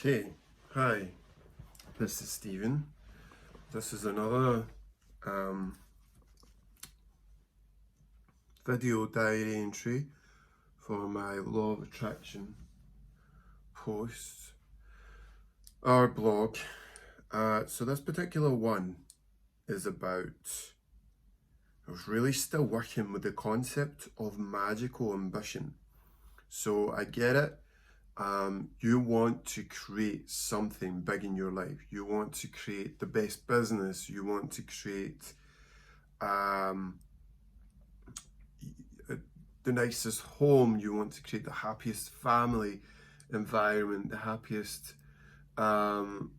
Okay, hi, this is Stephen. This is another video diary entry for my Law of Attraction post or blog. So this particular one is about, I was really still working with the concept of magical ambition. So I get it. You want to create something big in your life. You want to create the best business. You want to create the nicest home. You want to create the happiest family environment, the happiest home.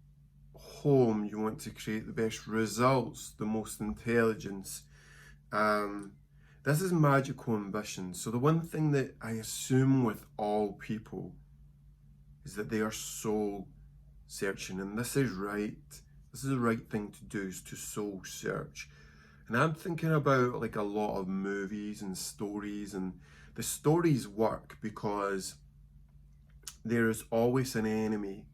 You want to create the best results, the most intelligence. This is magical ambition. So the one thing that I assume with all people is that they are soul searching, and this is right. This is the right thing to do, is to soul search. And I'm thinking about like a lot of movies and stories, and the stories work because there is always an enemy.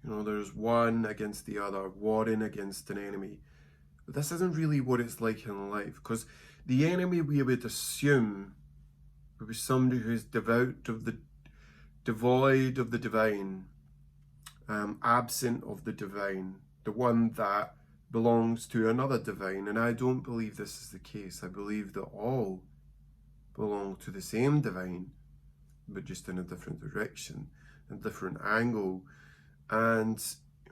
You know, there's one against the other, warring against an enemy. But this isn't really what it's like in life, because the enemy we would assume would be somebody who's devoid of the divine, absent of the divine, the one that belongs to another divine. And I don't believe this is the case. I believe that all belong to the same divine, but just in a different direction, a different angle. And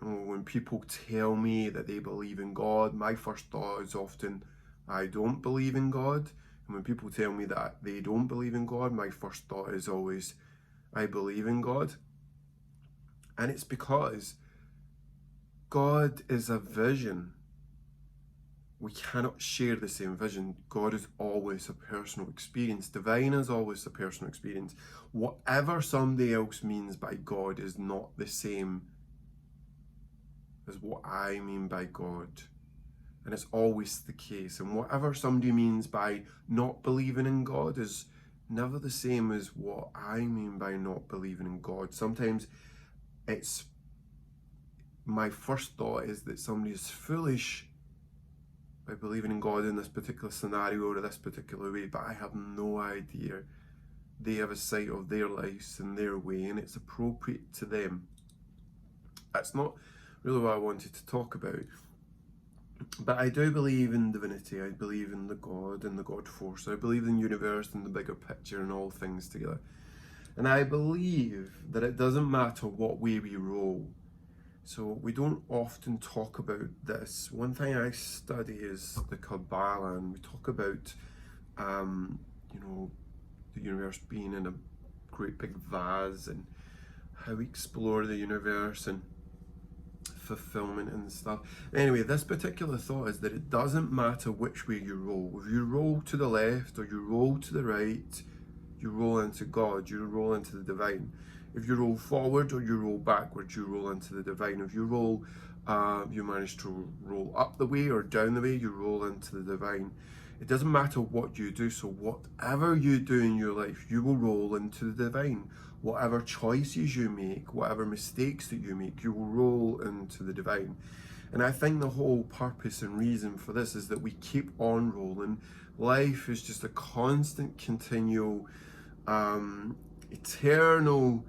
you know, when people tell me that they believe in God, my first thought is often, I don't believe in God. And when people tell me that they don't believe in God, my first thought is always, I believe in God. And it's because God is a vision. We cannot share the same vision. God is always a personal experience. Divine is always a personal experience. Whatever somebody else means by God is not the same as what I mean by God. And it's always the case. And whatever somebody means by not believing in God is never the same as what I mean by not believing in God. Sometimes it's, my first thought is that somebody is foolish by believing in God in this particular scenario or this particular way, but I have no idea. They have a sight of their lives and their way, and it's appropriate to them. That's not really what I wanted to talk about. But I do believe in divinity. I believe in the God and the God force. I believe in the universe and the bigger picture and all things together. And I believe that it doesn't matter what way we roll. So we don't often talk about this. One thing I study is the Kabbalah, and we talk about, you know, the universe being in a great big vase, and how we explore the universe and fulfillment and stuff. Anyway, this particular thought is that it doesn't matter which way you roll. If you roll to the left or you roll to the right, you roll into God, you roll into the divine. If you roll forward or you roll backwards, you roll into the divine. If you roll, you manage to roll up the way or down the way, you roll into the divine. It doesn't matter what you do. So whatever you do in your life, you will roll into the divine. Whatever choices you make, whatever mistakes that you make, you will roll into the divine. And I think the whole purpose and reason for this is that we keep on rolling. Life is just a constant, continual, eternal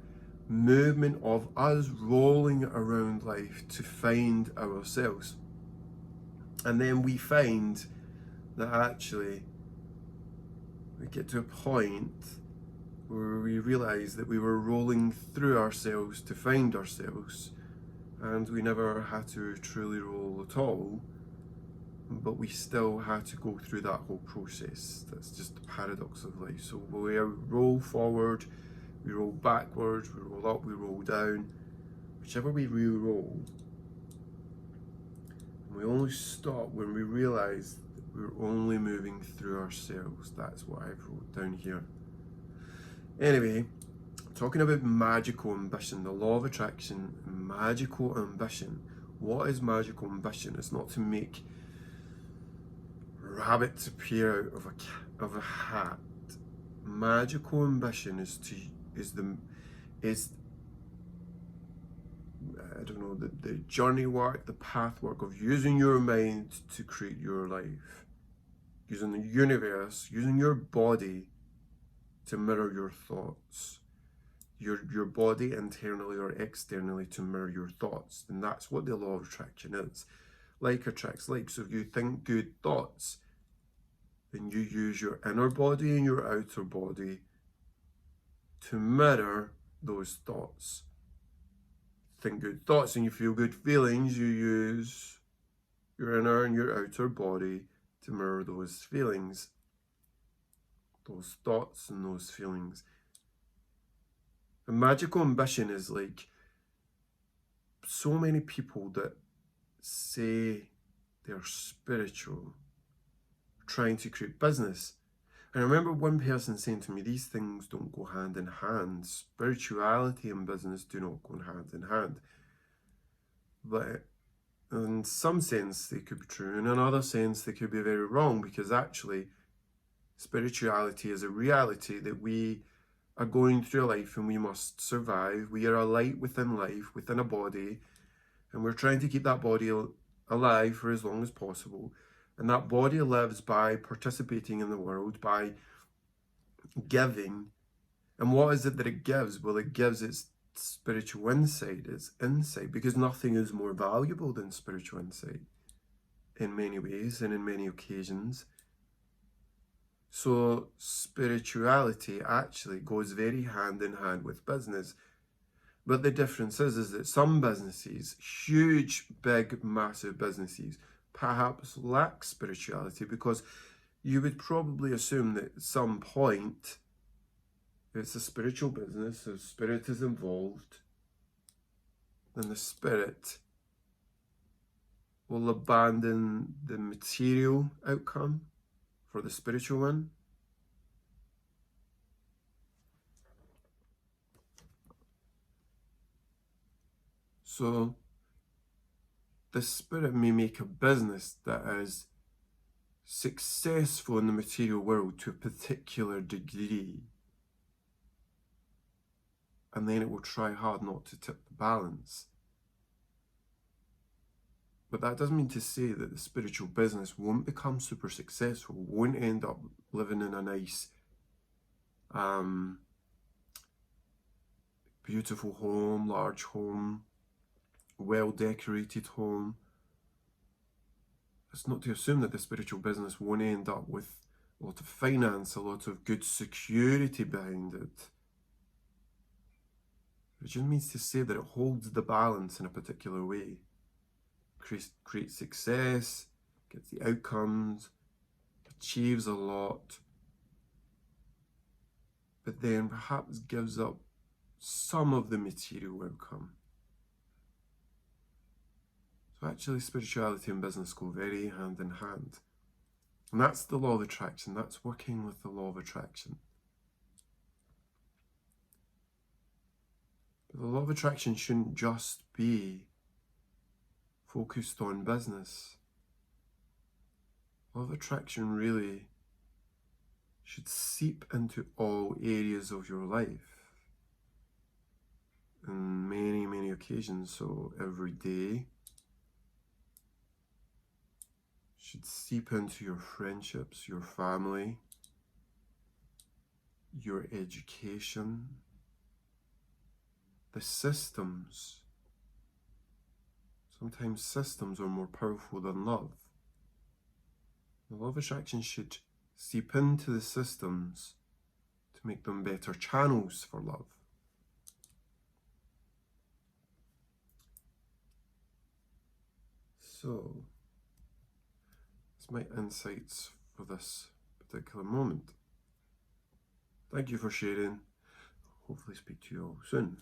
movement of us rolling around life to find ourselves. And then we find that actually we get to a point where we realize that we were rolling through ourselves to find ourselves, and we never had to truly roll at all, but we still had to go through that whole process. That's just the paradox of life. So we roll forward, we roll backwards, we roll up, we roll down, whichever way we roll. And we only stop when we realize that we're only moving through ourselves. That's what I've wrote down here. Anyway, talking about magical ambition, the law of attraction, magical ambition. What is magical ambition? It's not to make rabbits appear out of a hat. Magical ambition is I don't know, the journey work, the path work of using your mind to create your life, using the universe, using your body to mirror your thoughts, your body internally or externally to mirror your thoughts. And that's what the law of attraction is. Like attracts like. So if you think good thoughts, then you use your inner body and your outer body to mirror those thoughts. Think good thoughts and you feel good feelings, you use your inner and your outer body to mirror those feelings, those thoughts and those feelings. A magical ambition is like so many people that say they're spiritual, trying to create business. And I remember one person saying to me, these things don't go hand in hand. Spirituality and business do not go hand in hand. But in some sense they could be true, in another sense they could be very wrong, because actually spirituality is a reality that we are going through life and we must survive. We are a light within life, within a body, and we're trying to keep that body alive for as long as possible. And that body lives by participating in the world, by giving. And what is it that it gives? Well, it gives its spiritual insight, its insight, because nothing is more valuable than spiritual insight in many ways and in many occasions. So spirituality actually goes very hand in hand with business. But the difference is that some businesses, huge, big, massive businesses, perhaps lack spirituality, because you would probably assume that at some point it's a spiritual business, if spirit is involved, then the spirit will abandon the material outcome for the spiritual one. So the spirit may make a business that is successful in the material world to a particular degree, and then it will try hard not to tip the balance. But that doesn't mean to say that the spiritual business won't become super successful, won't end up living in a nice, beautiful home, large home, well-decorated home. It's not to assume that the spiritual business won't end up with a lot of finance, a lot of good security behind it. It just means to say that it holds the balance in a particular way. Creates success, gets the outcomes, achieves a lot, but then perhaps gives up some of the material outcome. So actually spirituality and business go very hand in hand. And that's the law of attraction. That's working with the law of attraction. But the law of attraction shouldn't just be focused on business. Law of attraction really should seep into all areas of your life in many, many occasions. So every day should seep into your friendships, your family, your education, the systems. Sometimes systems are more powerful than love. The law of attraction should seep into the systems to make them better channels for love. So, that's my insights for this particular moment. Thank you for sharing. Hopefully speak to you all soon.